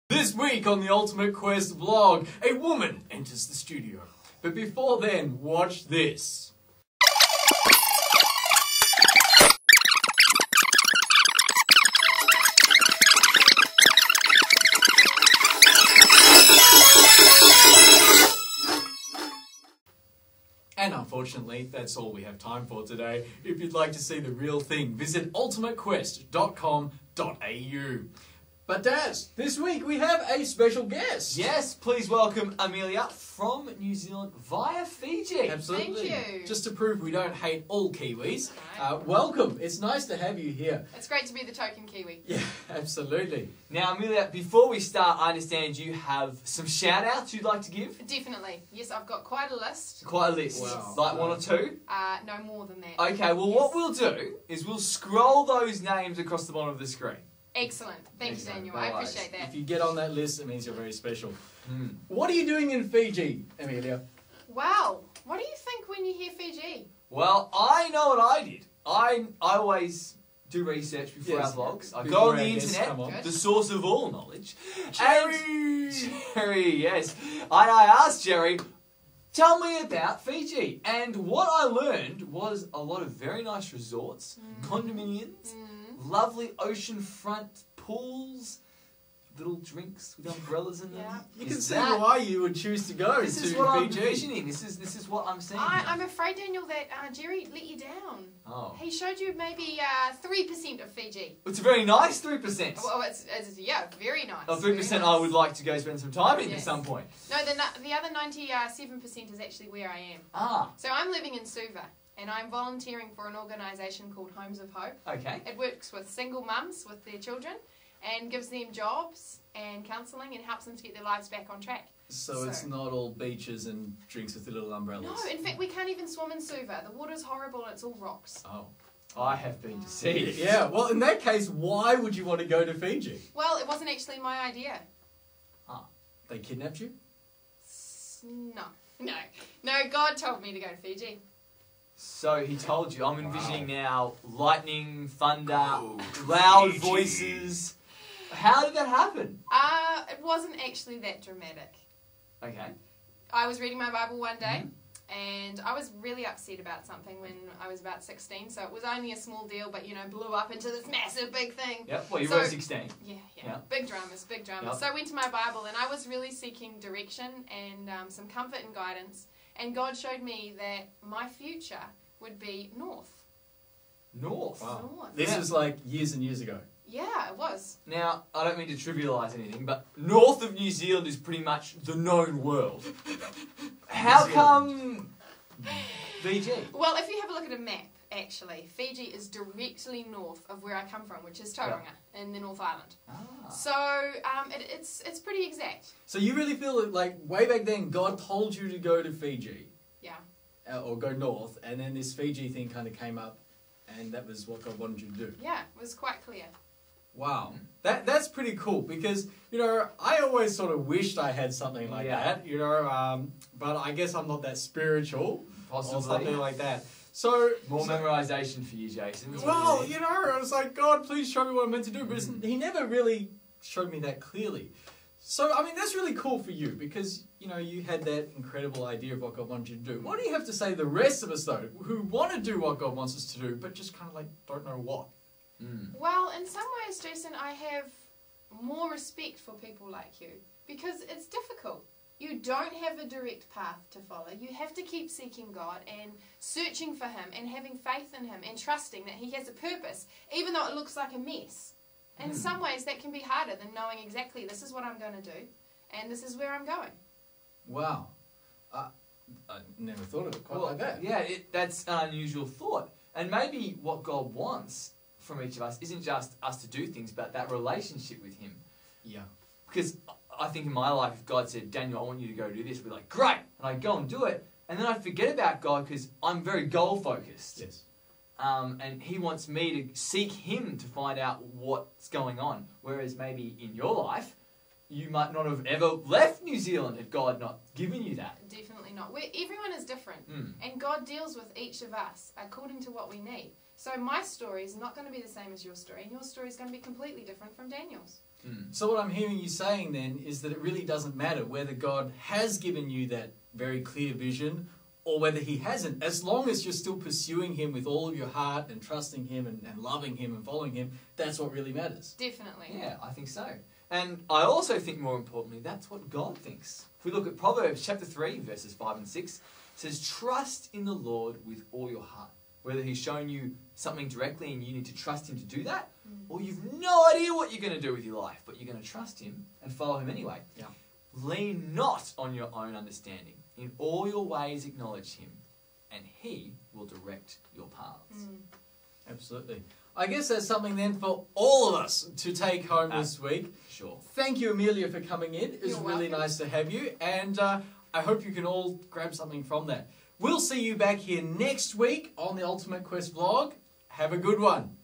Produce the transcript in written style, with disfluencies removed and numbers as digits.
This week on the Ultimate Quest vlog, a woman enters the studio. But before then, watch this. And unfortunately, that's all we have time for today. If you'd like to see the real thing, visit ultimatequest.com.au. But Daz, this week we have a special guest. Yes, please welcome Amelia from New Zealand via Fiji. Absolutely. Thank you. Just to prove we don't hate all Kiwis. Welcome. It's nice to have you here. It's great to be the token Kiwi. Yeah, absolutely. Now, Amelia, before we start, I understand you have some shout-outs you'd like to give? Definitely. Yes, I've got quite a list. Quite a list. Wow. Like one or two? No more than that. Okay, well, what we'll do is we'll scroll those names across the bottom of the screen. Excellent. Thank you, Daniel. I appreciate that. If you get on that list, it means you're very special. What are you doing in Fiji, Amelia? Wow. What do you think when you hear Fiji? Well, I know what I did. I always do research before our vlogs. I go on the internet, the source of all knowledge. Jerry! Jerry, yes. And I asked Jerry, tell me about Fiji. And what I learned was a lot of very nice resorts, condominiums, lovely oceanfront pools, little drinks with umbrellas in them. Yeah. You can see why you would choose to go This to is what I'm Fiji. envisioning. This is what I'm seeing. I'm afraid, Daniel, that Jerry let you down. Oh. He showed you maybe 3% of Fiji. It's a very nice 3%. Well, it's yeah, very nice. Oh, 3% very nice. I would like to go spend some time in at Yes. some point. No, the other 97% is actually where I am. Ah, So I'm living in Suva, and I'm volunteering for an organisation called Homes of Hope. okay. It works with single mums with their children and gives them jobs and counselling and helps them to get their lives back on track. So it's not all beaches and drinks with the little umbrellas. No, in fact, we can't even swim in Suva. The water's horrible and it's all rocks. Oh. I have been deceived. Yeah, well, in that case, why would you want to go to Fiji? Well, it wasn't actually my idea. They kidnapped you? No, God told me to go to Fiji. So he told you. I'm envisioning now lightning, thunder, loud voices. How did that happen? It wasn't actually that dramatic. Okay. I was reading my Bible one day, and I was really upset about something when I was about 16, so it was only a small deal, but, blew up into this massive big thing. Yep, well, you So- were 16. Yeah. Yep. Big dramas. Yep. So I went to my Bible, and I was really seeking direction and some comfort and guidance, and God showed me that my future would be north. North. Wow. North. This was like years and years ago. Yeah, it was. Now, I don't mean to trivialise anything, but north of New Zealand is pretty much the known world. How come Fiji? Well, if you have a look at a map, actually, Fiji is directly north of where I come from, which is Tauranga in the North Island. Ah. So it's pretty exact. So you really feel that, like, way back then, God told you to go to Fiji? Yeah. Or go north, and then this Fiji thing kind of came up, and that was what God wanted you to do. Yeah, it was quite clear. Wow. That's pretty cool, because, I always sort of wished I had something like that, but I guess I'm not that spiritual. Possibly. Or something like that. So... More memorisation for you, Jason. That's what Well, you need. I was like, God, please show me what I'm meant to do, but he never really showed me that clearly. So, I mean, that's really cool for you, because, you had that incredible idea of what God wanted you to do. What do you have to say to the rest of us, though, who want to do what God wants us to do, but just kind of, like, don't know what? Well, in some ways, Jason, I have more respect for people like you, because it's difficult. You don't have a direct path to follow. You have to keep seeking God and searching for Him and having faith in Him and trusting that He has a purpose, even though it looks like a mess. In some ways, that can be harder than knowing exactly this is what I'm going to do and this is where I'm going. Wow. I never thought of it quite like that. Yeah, that's an unusual thought. And maybe what God wants from each of us isn't just us to do things, but that relationship with Him. Yeah. Because I think in my life, if God said, Daniel, I want you to go do this, I'd be like, great! And I'd go and do it. And then I'd forget about God because I'm very goal-focused. Yes. And He wants me to seek Him to find out what's going on. Whereas maybe in your life, you might not have ever left New Zealand had God not given you that. Definitely not. Everyone is different. And God deals with each of us according to what we need. So my story is not going to be the same as your story, and your story is going to be completely different from Daniel's. So what I'm hearing you saying then is that it really doesn't matter whether God has given you that very clear vision or whether he hasn't. As long as you're still pursuing him with all of your heart and trusting him and loving him and following him, that's what really matters. Definitely. Yeah, I think so. And I also think, more importantly, that's what God thinks. If we look at Proverbs chapter 3, verses 5 and 6, it says, trust in the Lord with all your heart. Whether he's shown you something directly and you need to trust him to do that, or you've no idea what you're going to do with your life, but you're going to trust him and follow him anyway. Yeah. Lean not on your own understanding. In all your ways acknowledge him, and he will direct your paths. Absolutely. I guess that's something then for all of us to take home this week. Sure. Thank you, Amelia, for coming in. It was You're really welcome. nice to have you, and I hope you can all grab something from that. We'll see you back here next week on the Ultimate Quest vlog. Have a good one.